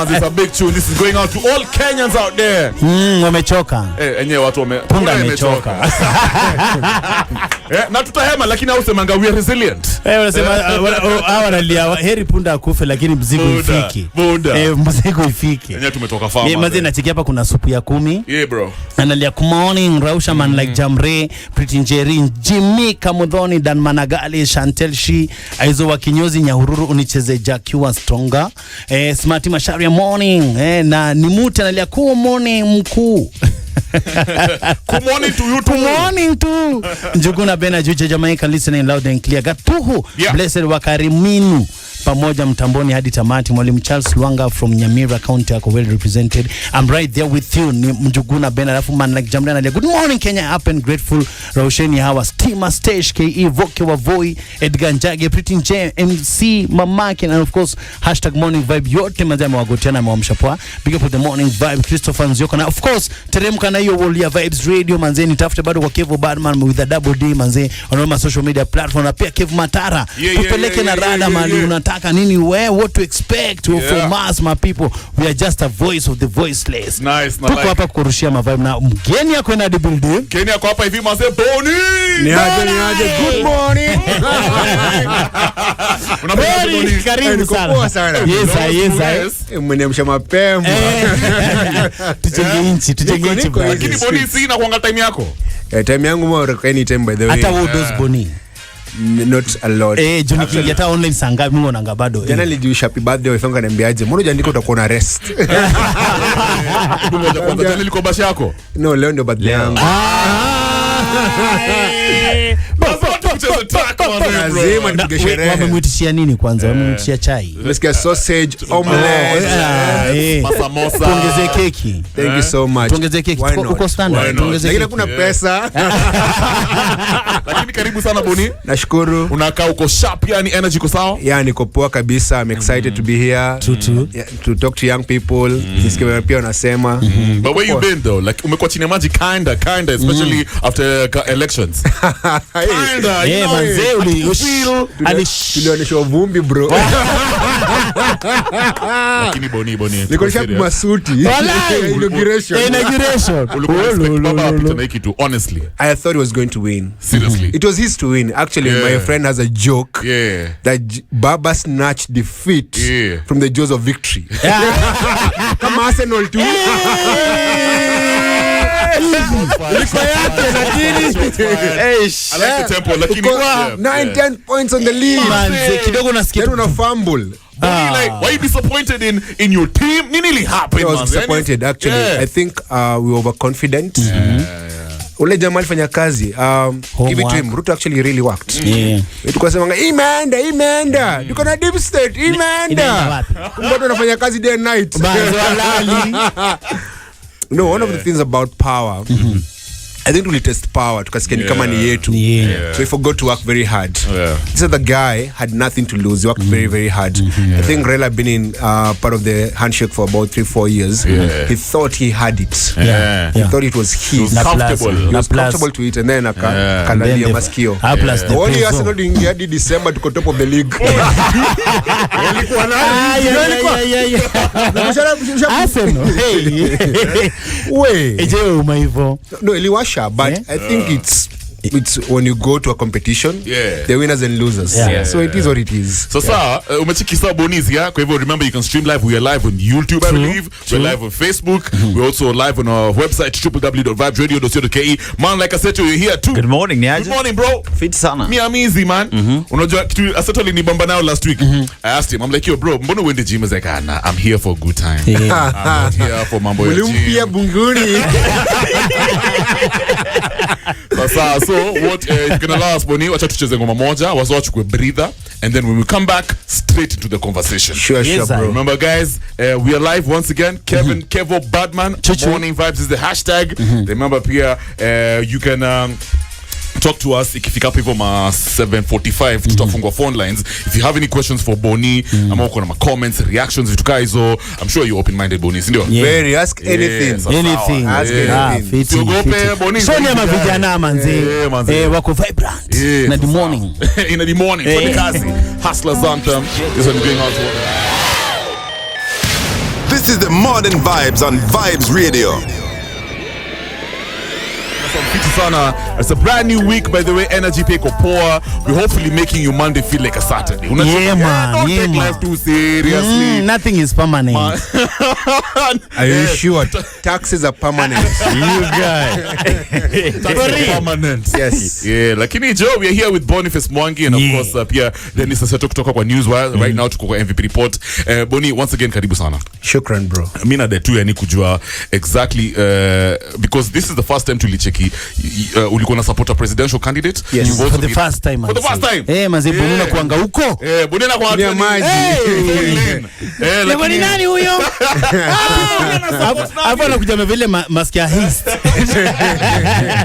man, it's a big tune. This is going out to all Kenyans out there. Wamechoka. Enyewe watu wamechoka. Na tutahema lakini au semanga we are resilient. Unasema wanalia heri punda akufe lakini mzigo ifiki. Mzigo ifiki. Enyewe tumetoka farm. Mazi nachikia hapa kuna supu ya 10. Yeah bro. Analia good morning Rausha man like Jamre, Pretty Njeri, Jimmy Kamudhoni, Dan Managali, Chantel Shi, Aizo wa Kinyozi Nyahururu unicheze Jackie Stronger. Smarty Masharia morning. Na Nimute analia good morning mkuu. Good morning to you too. Good morning to Njuguna Bena Juja Jamaica listening loud and clear. Gatuhu Blessed Wakariminu pamoja mtamboni hadi tamati. Mwalimu Charles Luanga from Nyeri County ako well represented. I'm right there with you. Ni Njuguna Bena alafu man like Jamrena. Good morning Kenya, up and grateful. Rausheni hawa Steamer Stage KE Voke wa Voi Edgar Njage Pretty J MC Mamaki and of course #morning vibe yote mazama wagotiana mwamshapoa. Big up for the morning vibe Christopher Nzioko na of course teremka na hiyo Wolia Vibes Radio manzeni tafute bado kwa Kevo Badman with a double D manze on social media platform na pia Kev Matara tupeleke na rada mali unataka nini what to expect from us my people. We are just a voice of the voiceless. Nice. Tuko hapa kurushia ma vibe na mgeni yako ina building. Kenya kwa hapa hivi manze Boni. Ni aje good morning. Unapenda karibu sana. Yes. Mmenemsha mapema. Tujenge inchi bro. Lakini Boni sina kuanga time yako. Time yangu more any time by the way. Hata those Boni. Not a lot. Juni hata online sanga mimi nanga bado. Jana nilijua happy birthday wifanga niambiaje. Mbona hujaandika utakuwa na rest? Ngoja kwanza jana liko bashi yako. No, leo ndio birthday yangu. Lazima tupige sherehe. Wamemwitishia nini kwanza? Wamemwitishia chai. Nasikia sausage, omelette, masamosa. Tuongeze keki. Thank you so much. Tuongeze keki. Uko standard. Tuongeze keki. Lakini kuna pesa. Lakini karibu sana Boni. Nashukuru. Unakaa uko sharp yani energy iko sawa? Yeah, niko poa kabisa. I'm excited to be here. To talk to young people. Nisikie pia wanasema. But where you been though? Like umekuwa chini ya maji kinda especially after elections. Kinda. Manzeli tulioneshwa vumbi bro. Lakini Boni niko shapu masuti inauguration honestly I thought he was going to win. Seriously it was his to win actually. My friend has a joke that Baba snatched defeat from the jaws of victory. Kama Arsenal too. I like the tempo lakini 9-10 points on the lead. Kidogo nasikia una fumble. Like, why are you disappointed in your team? Nini happened? I was disappointed actually. I think we were overconfident. Ule jamaa alifanya kazi. Give it to him. Ruto actually really worked. Tulikuwa semanga imeenda. Tuko na deep state imeenda. Mbona unafanya kazi day and night? No, one of the things about power, I think we test power tukasikia ni kama ni yetu. So we forgot to work very hard. So the guy had nothing to lose. He worked very, very hard. I think Raila had been in part of the handshake for about 3-4 years. He thought he had it. He thought it was his. He was comfortable. He was comfortable to it, and then akalalia maskio. Only Arsenal ingia di December to top of the league. Walikuwa Arsenal. No, iliwasha, but I think it's when you go to a competition, the winners and losers. So it is what it is. So umechikisa Boni's kwa hivyo remember you can stream live. We are live on YouTube, I believe. We're live on Facebook. We're also live on our website www.vibesradio.co.ke. Man, like I said to you, here too. Good morning, Niaje. Good morning, bro. Fit sana. Me I'm easy, man. Unajua kitu asatoli ni bamba nao last week. I asked him, I'm like, yo bro, mbona uende gym? Is like, nah, I'm here for a good time. I'm not here for mambo ya gym. Ulimpia bunguni. So what you can allow us Boni wacha tucheze ngoma moja wazo wachukue breather and then when we come back straight into the conversation. Sure bro. Remember guys, we are live once again. Kevo Badman morning vibes is the hashtag. Remember pia you can talk to us ikifika hapo hivyo ma 7:45 tutafungua phone lines if you have any questions for Boni ama uko na ma comments reactions vitu hizo. I'm sure you open minded Boni, ndio? Very ask anything. Ask anything. Tuogope Boni. So ni mavijana manzi wako vibrant in the morning. In the morning for the kazi hustlers anthem is going out. This is the Modern Vibes on Vibes Radio. It's a brand new week, by the way. Energy Pick or Poor. We're hopefully making your Monday feel like a Saturday. Yeah, man. Don't take life too seriously. Nothing is permanent. Are you sure? Taxes are permanent. You guys. Taxes are permanent. Yes. Yeah, lakini Joe, we are here with Boniface Mwangi and of course Pia Dennis Aseto kutoka kwa Newswire. Right now tuko kwa MVP report. Boni, once again karibu sana. Shukran, bro. Mimi na detu yani kujua exactly because this is the first time tulicheki ulikuwa na support a presidential candidate. Yes. For the first time. For the first time. Maze Bonuna kuanga huko. Bonuna kwa Ni maji. Lakini nani huyo? Hapo anakuja vile masikia hist.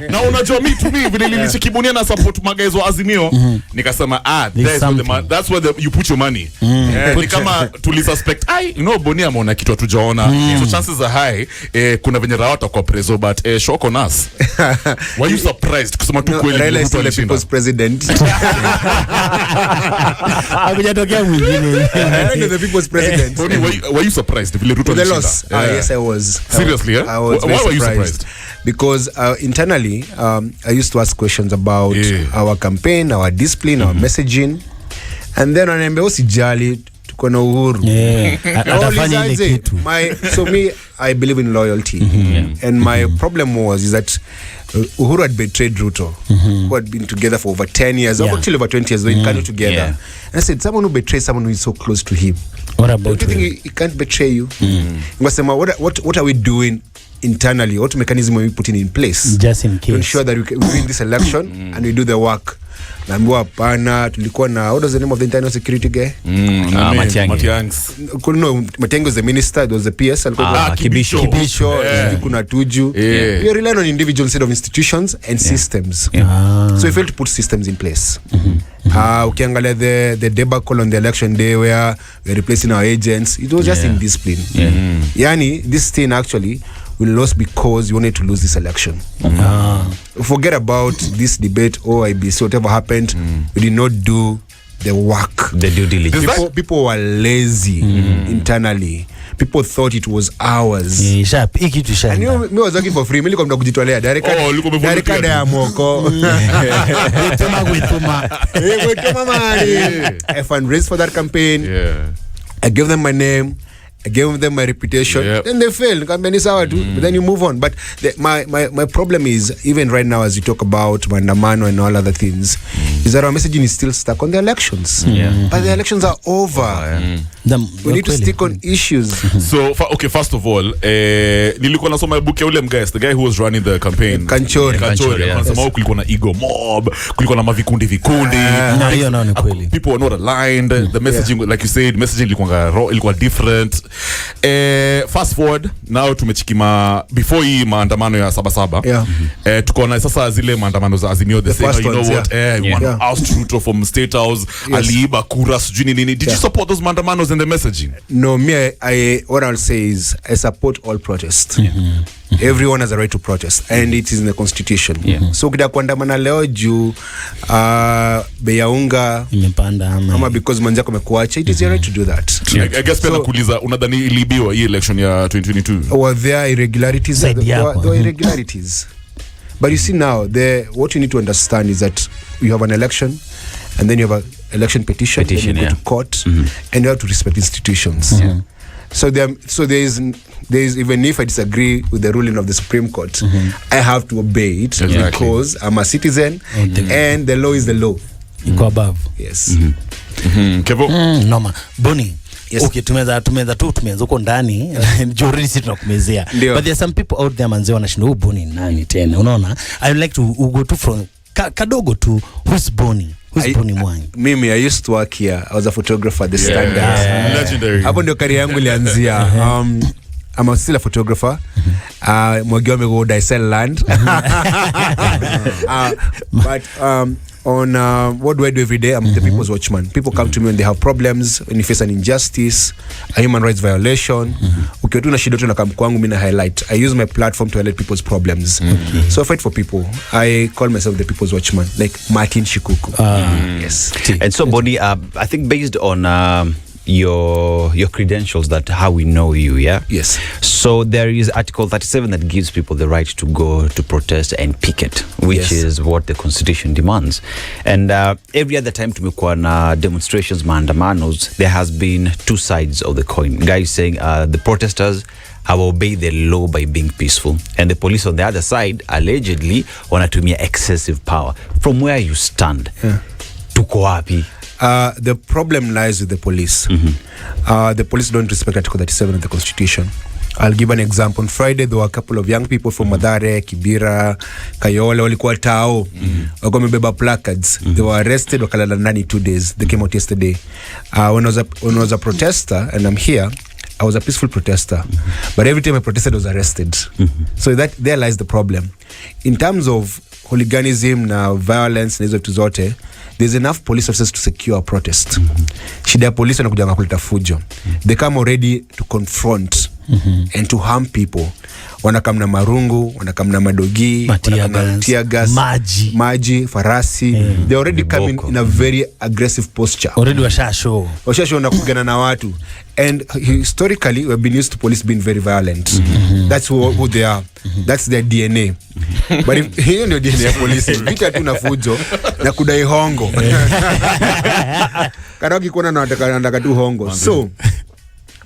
Na unajua mimi vile nilicheki Bonuna na support magazo wa Azimio nikasema that's where you put your money. Ni kama tulisuspect Bonuna ameona kitu hatujaona. So chances are high kuna venye rawata kwa preso but shock on us. Were you surprised kusema tu kweli Raila is the people's president? Hakujatokea mwingine. Raila is the people's president. Were you surprised vile Ruto The loss? Yes, I was. Seriously, I was why were you surprised? Because internally, I used to ask questions about our campaign, our discipline, our messaging, and then wanaambia usijali tuko na uhuru. Atafanya ile kitu. So me, I believe in loyalty, and my problem is that Uhuru had betrayed Ruto, who had been together for over 10 years, actually over 20 years, they were together. And I said, someone who betrays someone who is so close to him, what about do you think he can't betray you? What are we doing internally? What mechanism are we putting in place just in case to ensure that we win this election and we do the work? Naambiwa hapana, tulikuwa na what was the name of the internal security guy? Matiang'i. No, Matiang'i was the minister, it was the PS. Kibisho, kuna Tuju. We are relying on individuals instead of institutions and systems. So we failed to put systems in place. Ukiangalia the debacle on the election day where we are replacing our agents, it was just indiscipline. Yani, this thing actually we lost because you wanted to lose this election. Forget about this debate or IBC, whatever happened. We did not do the work. The due diligence. People were lazy internally. People thought it was ours. And me was working for free. Me nilikuwa kujitolea direct ya moko. I fundraised for that campaign. I gave them my name. I gave them my reputation. Then they failed. But then you move on. But my problem is, even right now as you talk about Mandamano and all other things, is that our messaging is still stuck on the elections. But the elections are over. We need to stick on issues. So, okay, first of all, nilikuwa nasoma book ya ule mguys, the guy who was running the campaign. Kanchori. Anasema kulikuwa na ego mob, kulikuwa na mavikundi. People were not aligned. The messaging, like you said, messaging ilikuwa different. Fast forward, now tumechikima before hii maandamano ya Sabasaba. Tuko na sasa zile maandamano za Azimio, the same, you know what, we want to oust Ruto from State House, aliiba kura sijui nini. Did you support those maandamanos and the messaging? No, what I'll say is I support all protest. Everyone has a right to protest and it is in the constitution. So ukida kuandamana leo juu bei ya unga imepanda ama because manzako amekuacha, it is your right to do that. I guess pena kuuliza unadhani ilibiwa hii election ya 2022? Were there irregularities? There were irregularities. But you see now, what you need to understand is that you have an election and then you have an election petition then you go to court and you have to respect institutions. So there is even if I disagree with the ruling of the Supreme Court, I have to obey it because I'm a citizen and the law is the law. You go above. Yes. Kevo? Noma. Boni. Yes. Okay, tumeza huko ndani jori sisi tunakumezea. But there are some people out there manze wanashinda Boni nani tena. Unaona? I would like to go to from kadogo to who's Boni? Who's Boni Mwangi? Mimi, I used to work here. I was a photographer at the Standard. Legendary. Hapo ndio career yangu ilianzia. I'm still a photographer. Mwangi wamego Dancehall land. But on what do I do every day? I'm the people's watchman. People come to me when they have problems, when you face an injustice, a human rights violation. Ukiwa tu na shida tu na kam kwangu mimi na highlight. I use my platform to highlight people's problems. So I fight for people. I call myself the people's watchman, like Martin Shikuku. Yes. And so Boni, I think based on your credentials, that how we know you, yeah? Yes. So there is Article 37 that gives people the right to go to protest and picket, which is what the Constitution demands. And every other time tumekuwa na demonstrations, maandamanos, there has been two sides of the coin. Guys saying the protesters have obeyed the law by being peaceful, and the police on the other side allegedly wanatumia excessive power. From where you stand, tuko wapi? The problem lies with the police. The police don't respect Article 37 of the Constitution. I'll give an example. On Friday, there were a couple of young people from Madare, Kibira, Kayole, walikuwa tao, wamebeba placards. They were arrested, wakalala ndani 2 days. They came out yesterday. When I was a protester, and I'm here, I was a peaceful protester, but every time I protested, I was arrested. So there lies the problem. In terms of hooliganism na violence na hizo vitu zote, there's enough police officers to secure a protest. Shida ya polisi wanakuja kuleta fujo. They come already to confront and to harm people. Wanakam na marungu, wanakam na madogi, wanakam na tear gas, maji, farasi. They already come in a very aggressive posture. Already washasho wanakugana na watu. And historically, we've been used to police being very violent. That's who they are. That's their DNA. But if hiyo ndio DNA ya polisi, vita tu na fujo na kudai hongo. Karaki kuona na nataka tu hongo. So,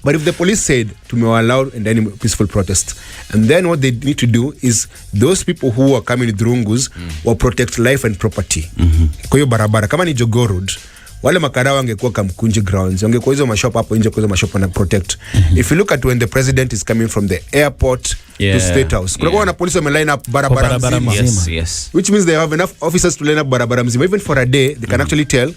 but if the police said tumewalau and any peaceful protest, and then what they need to do is those people who are coming with rungus will protect life and property. Kwa hiyo barabara kama ni Jogoo Road, wale makarao wangekuwa Kamkunji grounds, wangekuwa hizo mashop hapo nje, kwa hizo mashop na protect. If you look at when the president is coming from the airport to State House, kuna na police wame line up barabara mzima. Yes. Which means they have enough officers to line up barabara mzima. Even for a day, they can actually tell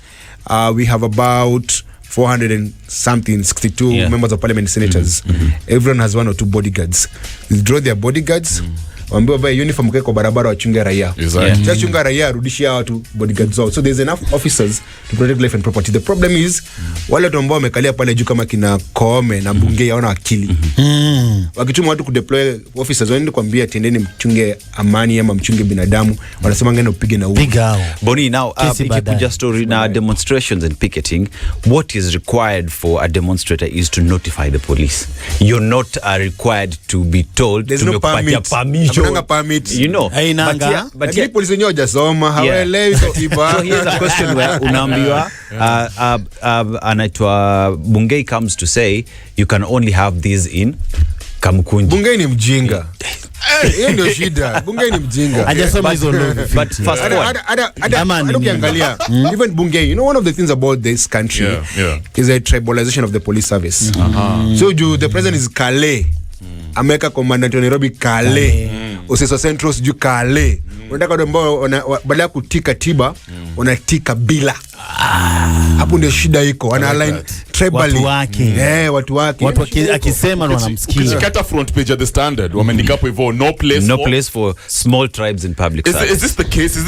we have about 400 and something, 62 members of parliament, senators. Everyone has 1 or 2 bodyguards. Withdraw their bodyguards. Wambiwa vya uniform kwa barabara wachunga raia. Just chunga raia, rudishia watu bodyguards out. So there's enough officers to protect life and property. The problem is wale watu ambao wamekalia pale juu kama kina Koome na Mbunge hawana akili. Wakituma watu kudeploy officers waende kuambia tendeni mchunge amani ama mchunge binadamu, wanasema ngene upige na uwe. Boni, now ikikuja story na demonstrations and picketing, what is required for a demonstrator is to notify the police. You're not required to be told. There's no permit. Permit. You know, but here police wenyewe hajasoma, hawaelewi iba. So here's a question where unaambiwa anaitwa Bungei comes to say you can only have these in Kamkunji. Bungei ni mjinga. Hiyo ndio shida. Bungei ni mjinga. Hajasoma hizo law. But fast forward. Ukiangalia even Bungei, you know, one of the things about this country is a tribalization of the police service. So the president is Kale. Ameka commandant wa Nairobi Kale. Useso Central siju Kale. Unataka watu ambao badala ya kutika tiba unatika bila. Hapo ndio shida iko. Wana align tribally. Watu wake. Watu akisema wanamsikia. Ukikata front page at the Standard, wamenika hapo hivyo no place for small tribes in public service. Is this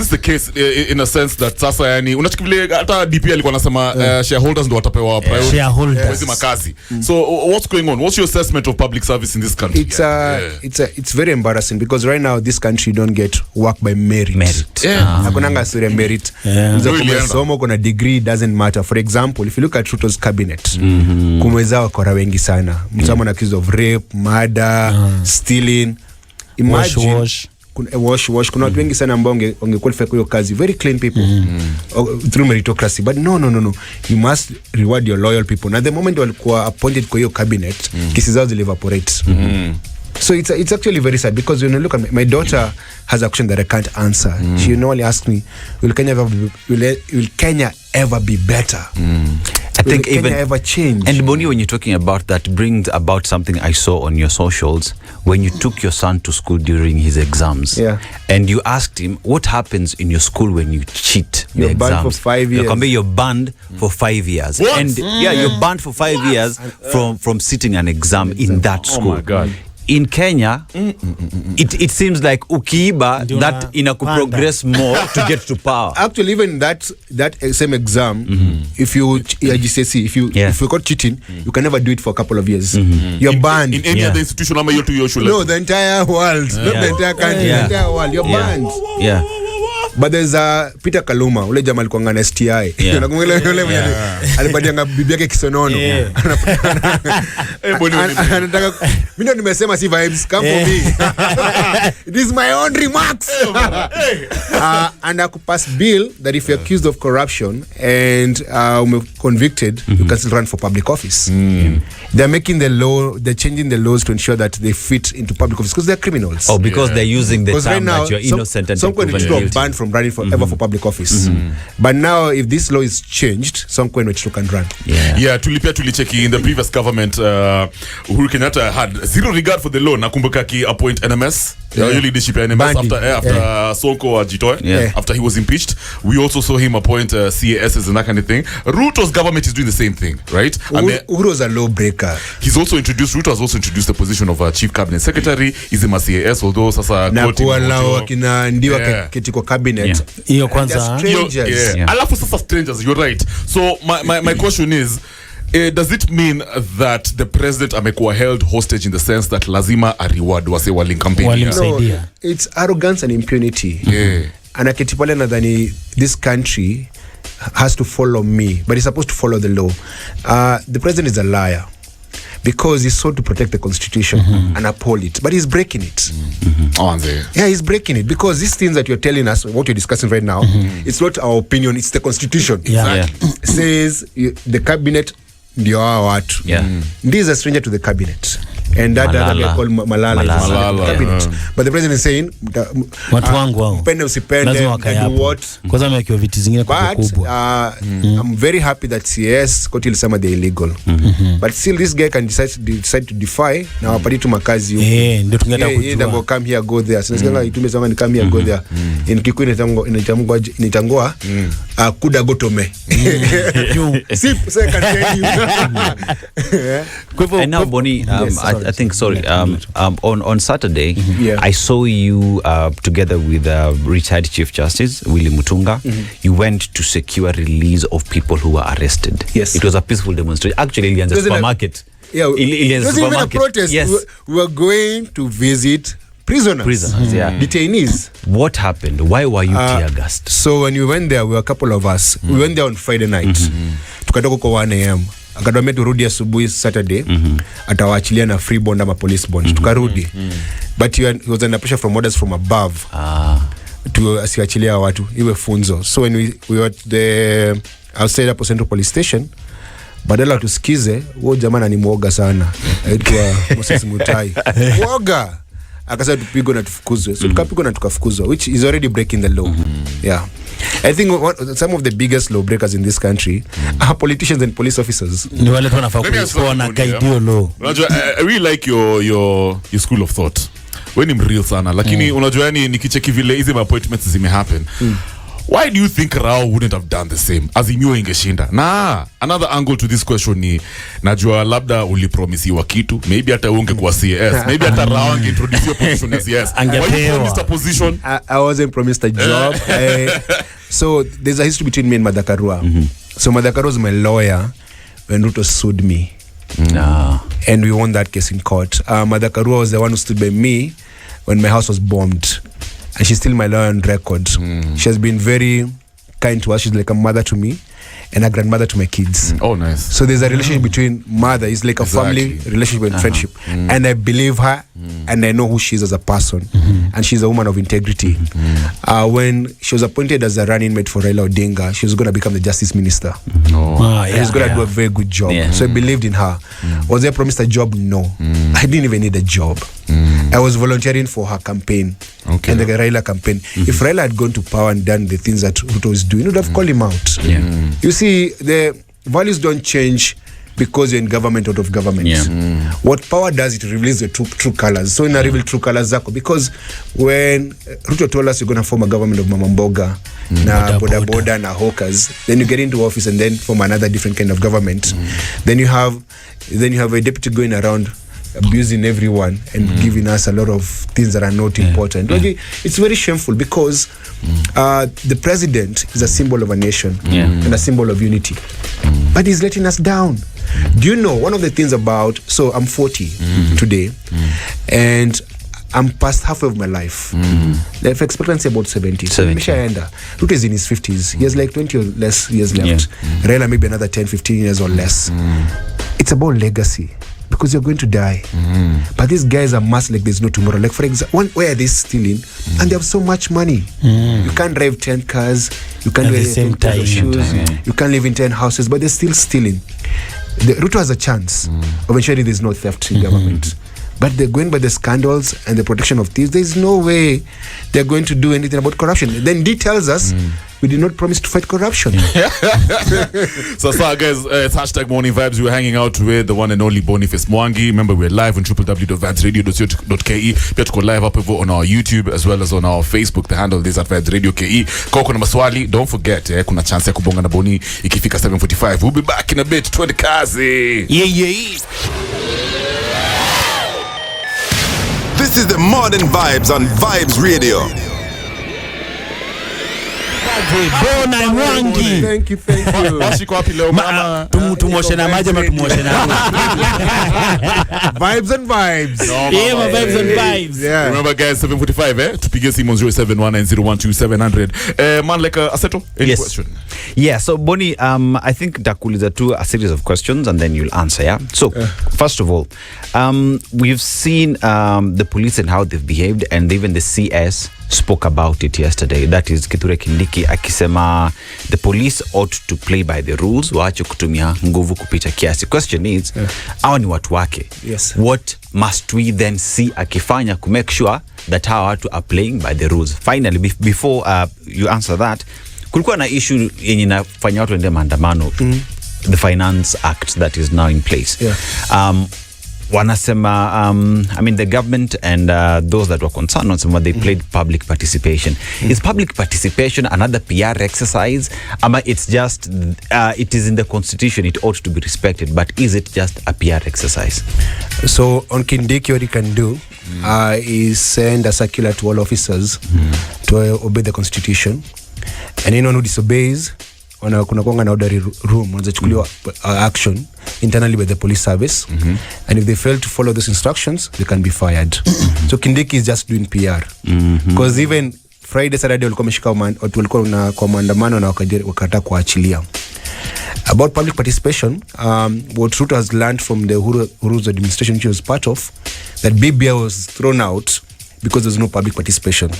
the case in a sense that sasa yani unachukivile hata DP alikuwa anasema shareholders ndio watapewa priority. Shareholders makazi. So what's going on? What's your assessment of public service in this country? It's very embarrassing because right now this country don't get work by merit. Hakunanga sura merit. Somo kuna degree doesn't matter. For example, if you look at Ruto's cabinet, kumweza wakora wengi sana. Mtama na accused of rape, murder, stealing. Imagine wash. Kuna watu wengi sana ambao wangequalify kwa hiyo kazi. Very clean people. Through meritocracy. But no. You must reward your loyal people. Na the moment walikuwa appointed kwa hiyo cabinet, kesi zao zilivaporate. So it's actually very sad because when you look at my daughter has a question that I can't answer. She normally asks me, will Kenya ever be better? I think will Kenya ever change? And Boni, when you're talking about that, brings about something I saw on your socials when you took your son to school during his exams. And you asked him, what happens in your school when you cheat the exams? You're banned for 5 years. You're banned for 5 years. What? And you're banned for 5 years from sitting an exam in that school. Oh my God. In Kenya, it seems like ukiiba that progress more to get to power. Actually, even that same exam, if you if you got cheating, you can never do it for a couple of years. You're banned in any other institution. No, the entire world, not the entire country, the entire world. You're banned. But there's Peter Kaluma, ule jamaa alikuwa na STI. Nakumbuka yule mwenye alipatianga bibi yake kisonono. Anataka mimi nimesema si vibes, come for me. It is my own remarks. And I could pass bill that if you're accused of corruption and convicted, you can still run for public office. They're making the law, they're changing the laws to ensure that they fit into public office because they're criminals. Oh, because they're using the term right now, that you're innocent and some proven are guilty. banned from running forever for public office. But now, if this law is changed, some can run. Yeah, tulicheki in the previous government, Uhuru Kenyatta had zero regard for the law. Nakumbuka ki appoint NMS. Leadership NMS after Sonko Ajitoe, after he was impeached. We also saw him appoint CASs and that kind of thing. Ruto's government is doing the same thing, right? Uhuru was a lawbreaker. Ruto has also introduced the position of a chief cabinet secretary. He's a CAS, although sasa na kuwalao kina ndiwa ketiko cabinet. Hiyo kwanza. Alafu sasa strangers, you're right. So my question is, does it mean that the president amekuwa held hostage in the sense that lazima a reward wase wali campaign? No, it's arrogance and impunity. Anaketi pale nadhani this country has to follow me, but he's supposed to follow the law. The president is a liar because he's sought to protect the constitution and uphold it, but he's breaking it. Yeah, he's breaking it because these things that you're telling us, what you're discussing right now, it's not our opinion, it's the constitution. Says the cabinet ndio hao watu. This is a stranger to the cabinet. And that guy called Malala. Cabinet. But the president is saying watu wangu wao mpende usipende what kwanza amekiwa viti zingine kubwa. I'm very happy that CS koti ilisema they illegal. But still this guy can decide to defy na wapati tu makazi huko. Ndio tungetaka kujua. Ndio come here go there. Sasa itume sema ni come here go there. In Kikuyu inatamgwa kuda gotome. See I can tell you. And now Boni, I think on Saturday I saw you together with retired Chief Justice Willy Mutunga. You went to secure release of people who were arrested. Yes, it was a peaceful demonstration. Actually, in the supermarket. It was even a protest. Yes. We were going to visit prisoners, detainees. What happened? Why were you tear gassed? So when we went there, we were a couple of us. We went there on Friday night. Tukatoka kwa 1 a.m. Akadwambia turudi asubuhi Saturday. Atawaachilia na free bond ama police bond. Tukarudi. But he was under pressure from orders from above. To asiachilia watu iwe funzo. So when we were at the outside Apo Central Police Station, badala tusikize, huo jamaa ni muoga sana. Aitwa Moses Mutai. Muoga. Akasema tupigwe na tufukuzwe. So tukapigwa na tukafukuzwa, which is already breaking the law. I think some of the biggest lawbreakers in this country are politicians and police officers. Ni wale tu wanafaa kuona kaidio law. Unajua, I really like your school of thought. Wewe ni mreal sana, lakini unajua yani nikicheki vile hizi appointments zime happen. Why do you think Rao wouldn't have done the same? Azimio ingeshinda. Another angle to this question ni najua labda ulipromisiwa kitu, maybe hata ungekuwa CS, maybe hata Rao angeintroduce your position as CS. Why you promised a position? I wasn't promised a job. So there's a history between me and Madakarua. So Madakarua was my lawyer when Ruto sued me. And we won that case in court. Madakarua was the one who stood by me when my house was bombed. And she's still my lawyer on record. She has been very kind to us. She's like a mother to me and a grandmother to my kids. Oh, nice. So there's a relationship between mother. It's like a family relationship and friendship. And I believe her and I know who she is as a person. And she's a woman of integrity. When she was appointed as a running mate for Raila Odinga, she was going to become the justice minister. She was going to do a very good job. So I believed in her. Was I promised a job? No. I didn't even need a job. I was volunteering for her campaign and the Raila campaign. If Raila had gone to power and done the things that Ruto was doing, he would have called him out. You see, the values don't change because you're in government out of government. What power does, it reveals the true colors. So in a reveal true colors zako, because when Ruto told us you're going to form a government of Mama Mboga, na boda na hawkers, then you get into office and then form another different kind of government. Then you have a deputy going around abusing everyone and giving us a lot of things that are not important. It's very shameful because the president is a symbol of a nation and a symbol of unity. But he's letting us down. Do you know one of the things about, so I'm 40 today, and I'm past halfway of my life. Life expectancy about 70. So Ruto is in his 50s. He has like 20 or less years left. Raila maybe another 10, 15 years or less. It's about legacy. Because you're going to die. But these guys are mass like there's no tomorrow. Like for example, where are they stealing? And they have so much money. You can't drive 10 cars. You can't wear 10 pairs of shoes. You can't live in 10 houses. But they're still stealing. The Ruto has a chance of ensuring there's no theft in government. But they're going by the scandals and the protection of thieves. There's no way they're going to do anything about corruption. Then D tells us we did not promise to fight corruption. So guys, it's hashtag Morning Vibes. We're hanging out with the one and only Boniface Mwangi. Remember, we're live on www.vibesradio.co.ke. Pia tuko live up on our YouTube as well as on our Facebook. The handle is at Vibes Radio KE. Kwa kuna maswali, don't forget, kuna chance ya kubonga na Boni ikifika 7:45. We'll be back in a bit. 20 kazi. Yeah. This is the Modern Vibes on Vibes Radio. Bona Mwangi. Thank you. Washiko wapi leo mama? Tumoshe na maji ama tumoshe na Vibes and vibes. Yeah, my vibes and vibes. Yeah. Remember guys, 7:45 tupige simu 0719012700. Man like Aseto, any question? Yeah, so Boni, I think Dakuliza too a series of questions and then you'll answer, yeah? So, first of all, we've seen the police and how they've behaved, and even the CS spoke about it yesterday. That is Kithure Kindiki akisema the police ought to play by the rules, waache kutumia nguvu kupita kiasi. Question is, hawa ni watu wake. Yes. What must we then see akifanya to make sure that hawa watu are playing by the rules? Finally, before you answer that, kulikuwa na issue yenye inafanya watu ende maandamano, the Finance Act that is now in place. Wanasema, I mean, the government and those that were concerned on some, they played public participation. Is public participation another PR exercise? It's just, it is in the constitution, it ought to be respected, but is it just a PR exercise? So on Kindiki, what he can do is send a circular to all officers to obey the constitution. And anyone who disobeys, kuna kuanga na order room, wanachukuliwa action internally by the police service, and if they fail to follow those instructions, they can be fired. So Kindiki is just doing PR, because even Friday, Saturday walikuwa wameshika watu walikuwa kwa maandamano na wakata kuachilia. About public participation, what Ruto has learned from the Uhuru's administration, which he was part of, that BBI was thrown out because there was no public participation.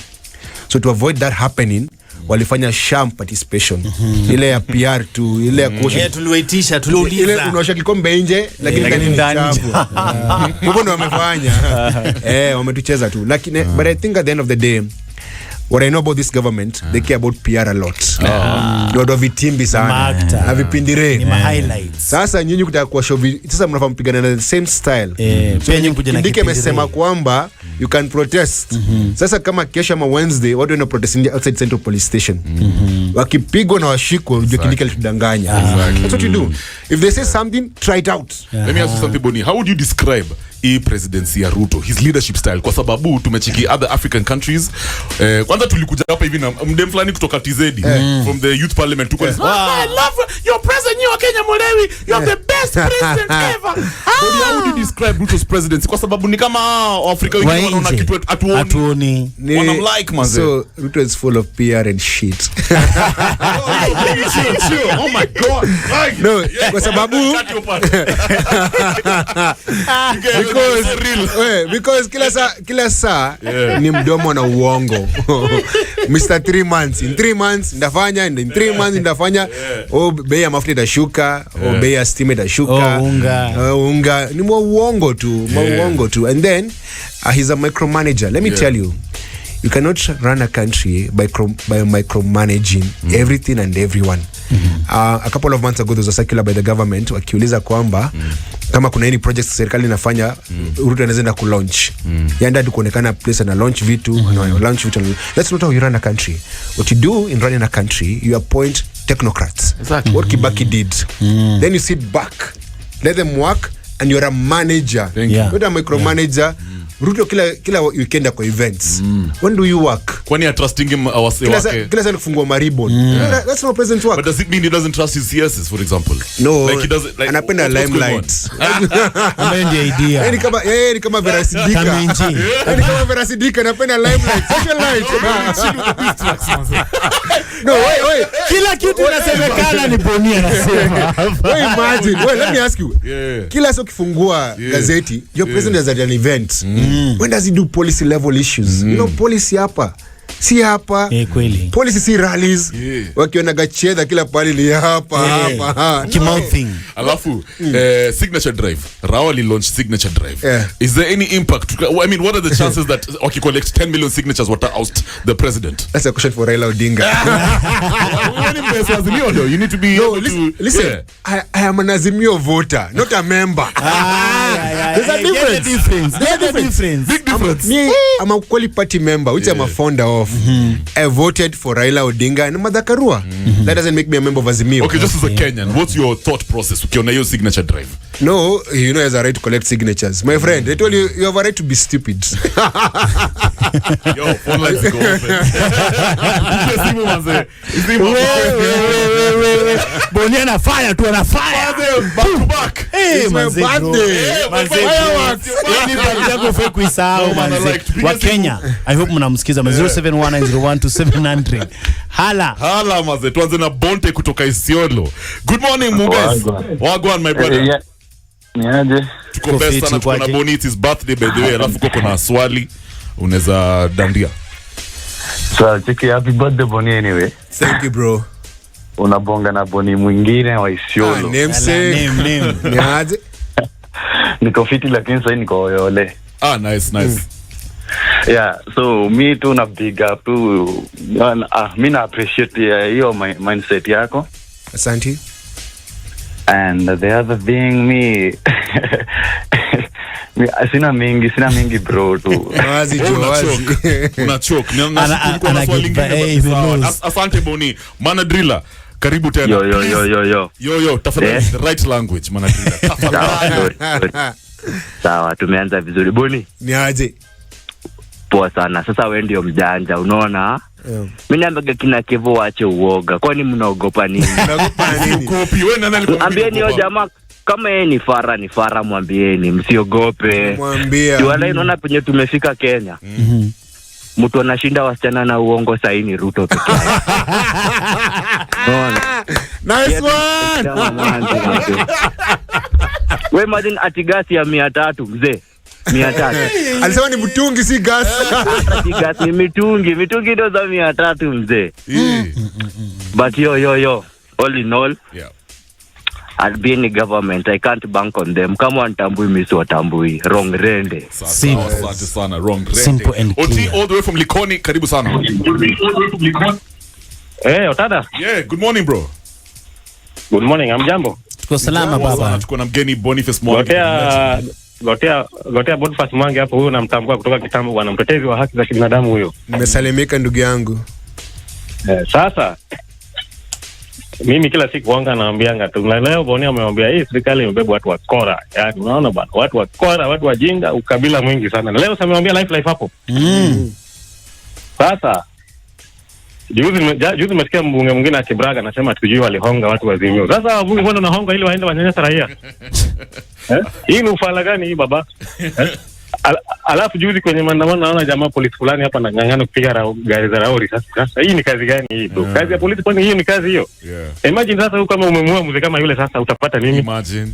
So to avoid that happening, walifanya sham participation. Ile ya PR tu, ile ya kuosha. Tuliwaitisha, tuliuliza. Ile unaosha kikombe nje, lakini ndani ni chafu. Huko ndo wamefanya. Wametucheza tu. Lakini, but I think at the end of the day, what I know about this government, they care about PR a lot. Ndio vitimbi sana. Na vipindire. Ni highlights. Sasa nyinyi kutaka kwa show, sasa mnafaa mpigana na the same style. Penye kuja na Kindiki amesema kwamba you can protest. Sasa kama kesho ama Wednesday, watu wana protest outside Central Police Station. Wakipigwa na washikwa, unajua Kindiki alitudanganya. That's what you do. If they say something, try it out. Let me ask you something, Boni. How would you describe presidency ya Ruto, his leadership style? Kwa sababu tumechiki other African countries. Kwanza tulikuja hapa hivi na mdem fulani kutoka TZ from the youth parliament tuko, I love your president, you Kenya Molewi, you are the best president ever. How would you describe Ruto's presidency? Kwa sababu ni kama Afrika wengine wanaona kitu atuoni. Wanamlike manze. So Ruto is full of PR and shit. Oh my god. No, kwa sababu because kila saa ni mdomo na uongo. Mr. 3 months, in 3 months ndafanya, in 3 months ndafanya. Bei ya mafuta itashuka, bei ya stima itashuka, unga ni uongo tu. And then he's a micromanager. Let me tell you, you cannot run a country by micromanaging everything and everyone. A couple of months ago there was a circular by the government wakiuliza kwamba kama kuna any projects serikali inafanya, Ruto anaenda ku launch. Yanda hadi kuonekana place na launch vitu, launch vitu. That's not how you run a country. What you do in running a country, you appoint technocrats. Exactly. What Kibaki did. Then you sit back, let them work, and you're a manager. Not a micromanager Ruto kila weekend kwa events. When do you work? Kwani trusting him Kila sana kufungua maribon. That's not president work. But does it mean he doesn't trust his CSs, for example? No, like he doesn't, like, anapenda limelight. Amende idea. Yeye kama Verasidika. Yeye kama Verasidika anapenda limelight. Social light. No, wait. Kila kitu inasemekana ni Boni anasema. Wait, imagine. Wait, let me ask you. Yeah. Kila sio kifungua gazeti, your president is at an event. When does he do policy level issues? You know, policy hapa. Si hapa. Kweli. Policy si rallies. Wakiona gachedha kila pale ni hapa. Kimouthing. Alafu signature drive. Rawali launched signature drive. Yeah. Is there any impact? I mean, what are the chances that Waki collect 10 million signatures what oust the president? That's a question for Raila Odinga. You need to be listen. Yeah. I am an Azimio voter, not a member. There's a difference. Big difference. I'm a Kweli Party member, which I'm a founder of. I voted for Raila Odinga and Martha Karua. That doesn't make me a member of Azimio. Okay, just as a Kenyan, what's your thought process? Ukiona your signature drive? No, you know, he has a right to collect signatures. My friend, they told you have a right to be stupid. Yo, phone lines go open. Boni ana fire tu, ana fire. Back to back. Hey, manze. Fireworks. Yaani birthday yako fake kuisahau manze. Wa Kenya, I hope mnamsikiza 0719012700. Hala maze, tuanze na Bonte kutoka Isiolo. Good morning, guys. Wagwan my brother. Niaje? Tuko best sana, tuko na Boni, it's his birthday by the way. Alafu koko na swali unaweza dandia. So, cheki, happy birthday Boni anyway. Thank you bro. Unabonga na Boni mwingine wa Isiolo. Name. Niaje? Niko fiti lakini sasa niko Oyole. Nice. Yeah, so me too na big up tu. Me na appreciate hiyo mindset yako. Asante. And the other thing me sina mingi bro tu. Wazi. Una choke. Ana swali lingine. Asante Boni. Mana driller. Karibu tena. Yo. Tafadhali the right language, mana driller. Tafadhali. Sawa, tumeanza vizuri Boni. Niaje? Poa sana. Sasa wewe ndio mjanja, unaona? Mimi naambiga kina Kevo waache uoga. Kwani mnaogopa nini? Kopi wewe nani alikwambia? Ambieni hiyo jamaa kama yeye ni fara mwambieni, msiogope. Mwambie. Wala unaona penye tumefika Kenya. Mtu anashinda wasichana na uongo sahi ni Ruto pekee. Nice one. Wewe imagine atigasi ya 300 mzee. 300. Alisema ni mtungi si gas. Gas ni mitungi ndo za 300 mzee. But yo. All in all, yeah. I'll be in the government. I can't bank on them. Kama wanitambui mimi si watambui. Wrong rende. Asante sana, wrong rende. Simple and clear. Oti all the way from Likoni, karibu sana. Otada. Yeah, good morning bro. Good morning, amjambo. Tuko salama baba. Tuko na mgeni Boniface Mwangi. Gotea Boniface Mwangi hapo, huyo namtambua kutoka kitambo, bwana mtetezi wa haki za binadamu huyo. Nimesalimika ndugu yangu. Sasa mimi kila siku wanga naambianga tu, na leo Boni ameambia hii serikali imebeba watu wa kora. Yaani unaona bwana, watu wa kora, watu wajinga, ukabila mwingi sana. Na leo ameambia life hapo. Sasa juzi nimesikia mbunge mwingine akibraga anasema tujui walihonga watu wazimio. Sasa wabunge mbona wanahonga ili waende wanyanyasa raia? Hii ni ufala gani hii baba? Alafu juzi kwenye maandamano naona jamaa polisi fulani hapa anang'ang'ana kupiga gari za raori. Sasa hii ni kazi gani hii bro? Kazi ya polisi kwani hiyo ni kazi hiyo? Imagine sasa huko kama umemua mzee kama yule sasa utapata nini? Imagine.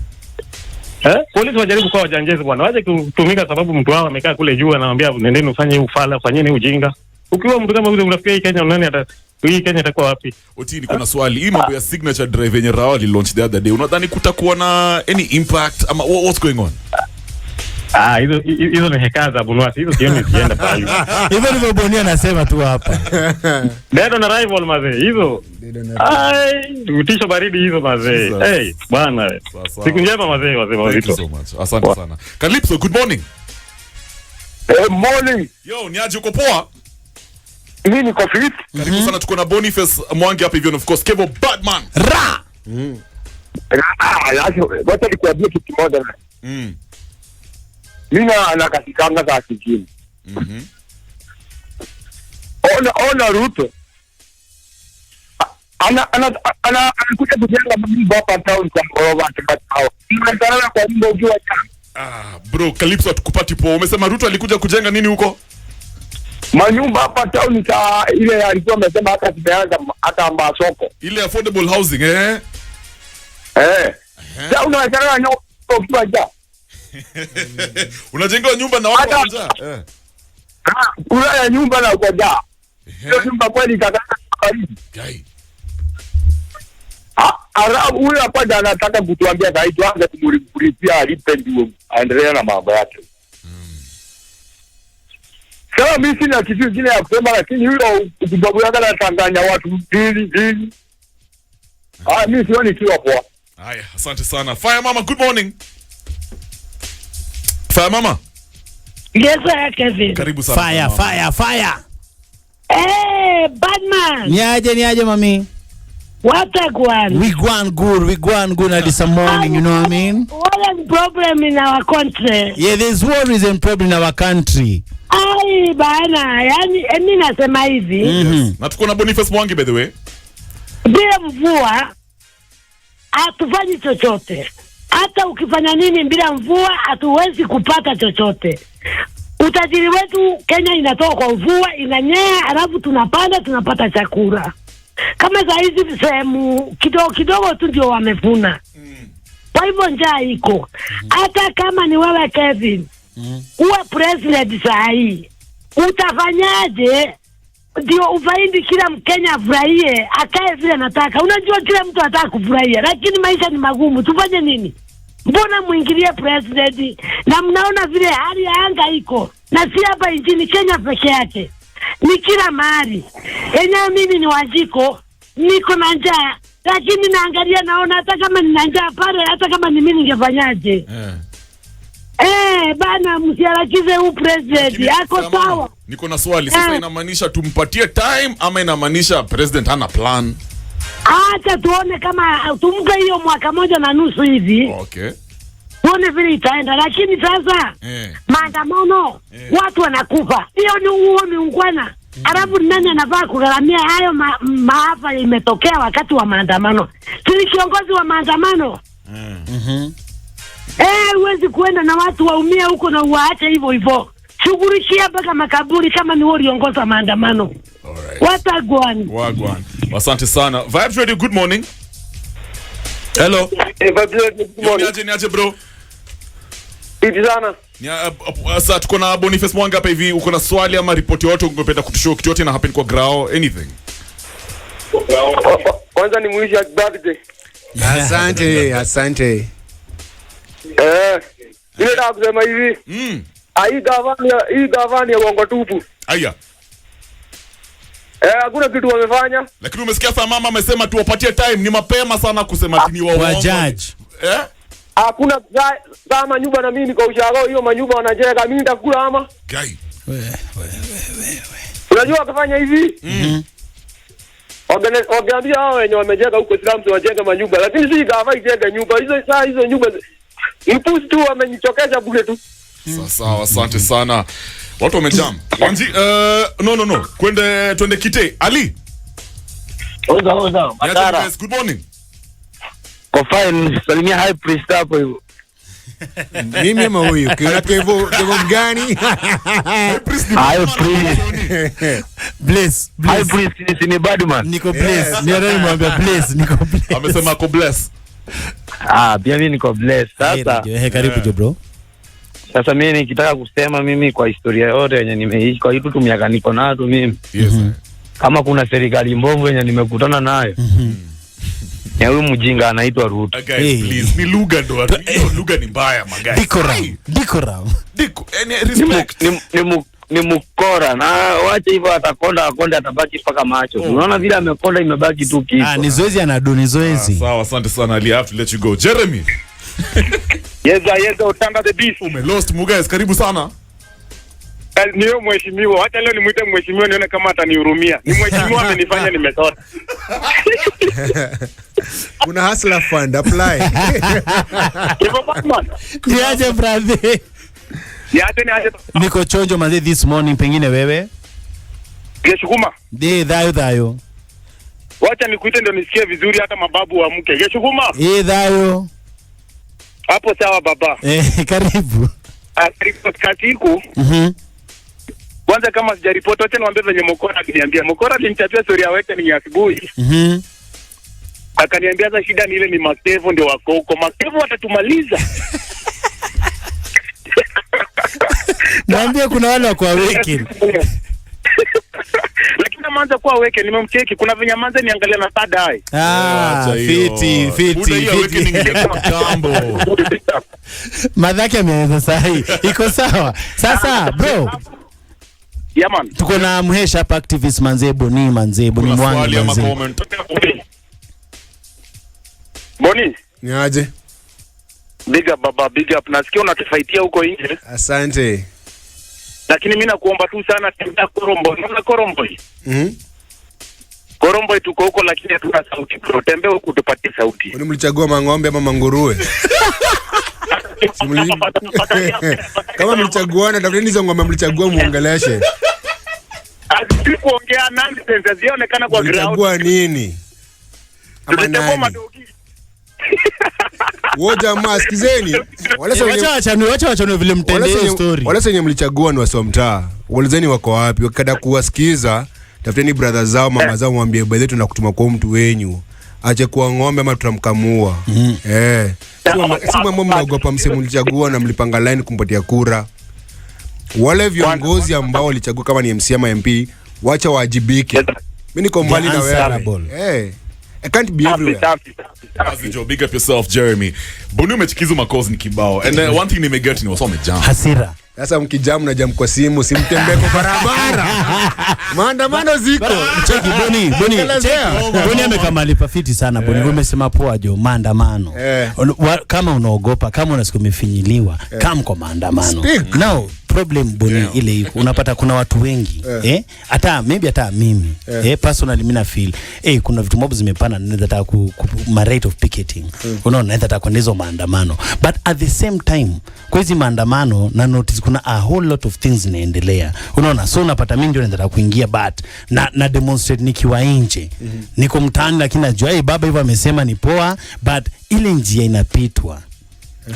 Polisi wajaribu kwa wajanjezi bwana. Waje kutumika sababu mtu wao amekaa kule juu anawaambia nendeni ufanye ufala, fanyeni ujinga. Ukiwa mtu kama yule unafikia Kenya nani hii Kenya itakuwa wapi? Oti niko na swali. Hii mambo ya signature drive yenye Rawali launch the other day. Unadhani kutakuwa na any impact ama what's going on? Hizo ni heka za Bunwasi. Hizo sioni zienda pale. Hivyo ndivyo Boni anasema tu hapa. Dead on arrival mazee. Hizo. Utisho baridi hizo mazee. Hey, bwana. Siku njema mazee wazito. Thank you so much. Asante sana. Calypso, good morning. Morning. Yo, niaje uko poa? Mimi niko fit. Karibu sana, tuko na Boniface Mwangi hapa hivyo, of course Kevo Badman. Wacha nikuambie kitu kimoja. mimi anakasikanga za kijini. Ona Ruto. Anakuja kujenga mambo hapa town kwa Ngorova Kibatao. Mnataka kwa nini unajua Ah, bro, Calypso atukupati po. Umesema Ruto alikuja kujenga nini huko? manyumba hapa town cha ile alikuwa amesema hata tumeanza hata masoko. Ile affordable housing Sasa unaweza nyumba ukiwa ja. Unajenga nyumba na watu wanja. Kuna nyumba na kwa ja. Hiyo nyumba kweli itakata karibu. Gai. Huyo hapa ndio anataka kutuambia zaidi tuanze kumlipia alipe ndio aendelee na mambo yake. Sasa mimi sina kitu kingine ya kusema, lakini huyo kidogo yake anatanganya watu mbili. Mimi sioni kiwa poa. Haya, asante sana. Fire Mama, good morning. Fire Mama. Yes, sir, Kevin. Karibu sana. Fire. Badman. Niaje mami. What a guan. We going good at this morning, you know what I mean? What is problem in our country? Yeah, there's worries and problem in our country. Ai bana, yani mimi nasema hivi. Yes. Na tuko na Boniface Mwangi by the way. Bila mvua hatufanyi chochote. Hata ukifanya nini bila mvua hatuwezi kupata chochote. Utajiri wetu Kenya inatoka kwa mvua, inanyea, alafu tunapata chakula. Kama za hizi sehemu kidogo tu ndio wamevuna. Kwa hivyo njaa iko. Hata kama ni wewe Kevin, uwe president sahi, utafanyaje ndio ufaidi kila Mkenya afurahie, akae vile anataka? Unajua kila mtu anataka kufurahia, lakini maisha ni magumu. Tufanye nini? Mbona muingilie president? Na mnaona vile hali ya anga iko. Na si hapa nchini Kenya peke yake, ni kila mahali. Mimi ni wajiko, niko na njaa, lakini naangalia naona hata kama nina njaa pale, hata kama ni mimi ningefanyaje? Bana, msiarakize huu president yako sawa. Niko na swali sasa, inamaanisha tumpatie time ama inamaanisha president hana plan? Acha tuone, kama tumpe hiyo mwaka moja na nusu hivi. Okay. Tuone vile itaenda, lakini sasa maandamano watu wanakufa. Hiyo ni ungwana. Alafu nani anafaa kugharamia hayo maafa imetokea wakati wa maandamano? Sisi kiongozi wa maandamano. Huwezi kuenda na watu waumia huko na uwaache hivyo. Shughulikia mpaka makaburi kama ni wewe uliongoza maandamano. Alright. Wagwan. Asante sana. Vibes Radio, good morning. Hello. Good morning. Niaje bro. Hivi sana. Sasa tuko na Boniface Mwangi hapa hivi. Uko na swali ama ripoti yote ungependa kutushow kitu yote na happen kwa grao, anything? Kwanza ni mwishi ya birthday. Asante. Ile nataka kusema hivi. Hii gavana ya uongo tupu. Aya. Hakuna kitu wamefanya. Lakini umesikia Fire Mama amesema tuwapatie time, ni mapema sana kusema ni wa uongo. Judge. Hakuna za manyumba, na mimi niko ushago hiyo manyumba wanajenga, mimi nitakula ama? Gai. Unajua wakafanya hivi? Wameambia hao wenye wamejenga huko slums wajenga manyumba, lakini si gava ijenga nyumba. Hizo nyumba mpusi tu wamenichokesha bure tu. Sawa, asante sana. Watu wamejam. Wanji, no. Twende Kite. Ali. Oza. Matara. Yes, good morning. Kwa fine, salimia high priest hapo hivyo. Mimi ama huyu? Kuna kevo gani? High priest. Bless. High priest ni Badman. Niko bless. Ni nani mwambia bless, niko bless. Amesema ko bless. Pia mimi niko bless. Sasa. Karibu bro. Sasa mimi nikitaka kusema mimi kwa historia yote yenye nimeishi kwa hiyo tu miaka niko nayo mimi. Yes. Kama kuna serikali mbovu yenye nimekutana nayo. Ya huyu mjinga anaitwa Ruto. Guys, please. Ni lugha ndo. Lugha ni mbaya guys. Dikora. Any respect. Ni mkora na wacha hivyo akonde atabaki mpaka macho. Unaona vile amekonda imebaki tu kichwa. Ni zoezi anaduni zoezi. Sawa, asante sana Ali, I have to let you go. Jeremy. Yes, utanga the beast. Lost guys, karibu sana. Niyo mheshimiwa, hata leo nimuite mheshimiwa nione kama atanihurumia. Ni mheshimiwa amenifanya nimesota. Kuna hustler fund apply. Hivyo Batman. Niaje brother. Niko chonjo manze this morning, pengine wewe? Geshukuma. Dhayo. Wacha nikuite ndio nisikie vizuri hata mababu wa mke. Geshukuma. Dhayo. Hapo sawa baba. Karibu. Report katiku. Kwanza kama sijaripoti acha niwaambie venye Mokora akiniambia. Mokora alinichapia story ya wete ni asubuhi. Akaniambia za shida ni ile ni Makevo ndio wako huko. Makevo watatumaliza. Naambia kuna wale wako aweke. Lakini manza kwa aweke nimemcheki kuna venye manza niangalia na sadai. Fiti. Madhaki ameanza sahi. Iko sawa. Sasa bro. Yeah man. Tuko na Mhesha hapa activist Boni Mwangi manze. Boni. Niaje? Big up baba, big up. Nasikia unatufaitia huko nje. Asante. Lakini mimi nakuomba tu sana tembea Korombo. Unaona Korombo? Korombo tuko huko lakini hatuna sauti. Tembea huko tupatie sauti. Kwani mlichagua mang'ombe ama manguruwe? Kama mlichaguana tafadhali hizo ng'ombe mlichagua muongeleshe. Asiku kuongea nonsense zionekana kwa ground. Mlichagua nini? Ama nani? Woja maskizeni. Wacha vile mtendee story. Wala senye mlichagua ni wasomtaa. Walezeni wako wapi? Wakada kuwasikiza, tafuteni brother zao, mama zao mwambie by the way tunakutuma kwa mtu wenyu. Ache kuwa ng'ombe ama tutamkamua. Si mambo mnaogopa msemo mlichagua na mlipanga line kumpatia kura. Wale viongozi ambao walichagua kama ni MC ama MP, wacha waajibike. Mimi niko mbali na wewe. I can't be everywhere. Big up yourself, Jeremy. Boni umechikizo makozi ni kibao. And one thing nimeget ni wasome jam. Hasira. Sasa mkijamu na jam kwa simu, simtembee kwa barabara. Maandamano ziko. Cheki Boni amekamali pafiti sana Boni. Umesema poa jo, maandamano. Kama unaogopa, kama unasikia umefinyiliwa, kama kwa maandamano. Now problem Boni ile iko. Unapata kuna watu wengi, hata mimi, personally mimi na feel, kuna vitu mob zimepana nataka ma rate of picketing. Unaona nataka kwenda hizo maandamano. But at the same time, kwa hizo maandamano na notice kuna a whole lot of things zinaendelea. Unaona so unapata mimi ndio nataka kuingia but na demonstrate nikiwa nje. Niko mtaani lakini najua baba hivyo amesema ni poa but ile njia inapitwa.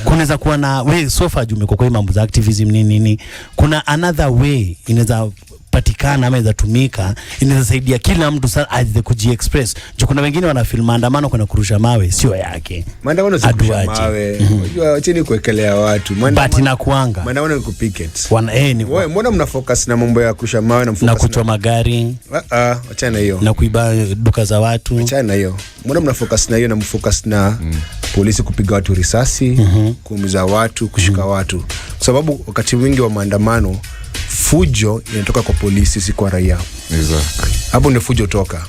Kunaweza kuwa na way so far umekuwa kwa mambo za activism nini. Kuna another way inaweza patikana ama inatumika, inaweza saidia kila mtu sana aje kujiexpress. Kuna wengine wana film maandamano kuna kurusha mawe sio yake. Maandamano si kurusha mawe. Unajua chini kuekelea watu. But inakuanga. Maandamano ni kupicket. Wewe mbona mna focus na mambo ya kurusha mawe na focus na kuchoma gari? Achana hiyo. Na kuiba duka za watu. Achana hiyo. Mbona mna focus na hiyo na mfocus na polisi kupiga watu risasi, kuumiza watu, kushika watu. Kwa sababu wakati mwingi wa maandamano fujo inatoka kwa polisi si kwa raia. Exactly. Hapo ndio fujo toka.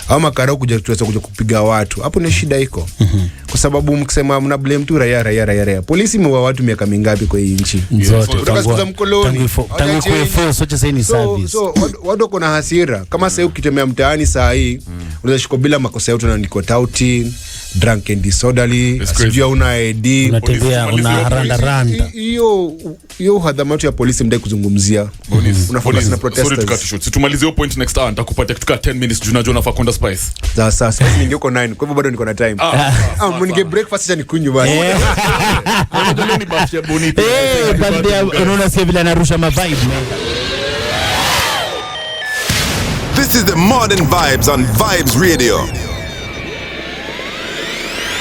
Au makarao kuja kupiga watu. Hapo ndio shida iko. Kwa sababu mkisema mna blame tu raia. Polisi mwa watu miaka mingapi kwa hii nchi? Kutoka siku za mkoloni. Tangu kwa sote sasa ni service. So watu wako na hasira. Kama sasa ukitembea mtaani saa hii, unaweza shiko bila makosa yote na niko touting, drunk and disorderly, sijui una ID, unatembea una randa. Hiyo hadhamatu ya polisi mdai kuzungumzia. Unafocus na protesters. Tumalize hiyo point next hour nitakupatia kitu 10 minutes juu najua nafaa kwenda Spice. Sasa mimi niko 9 kwa hivyo bado niko na time. Mnige breakfast cha nikunywe basi. Ni bashi ya Boni. Unaona sasa vile anarusha ma vibe. This is the Modern Vibes on Vibes Radio.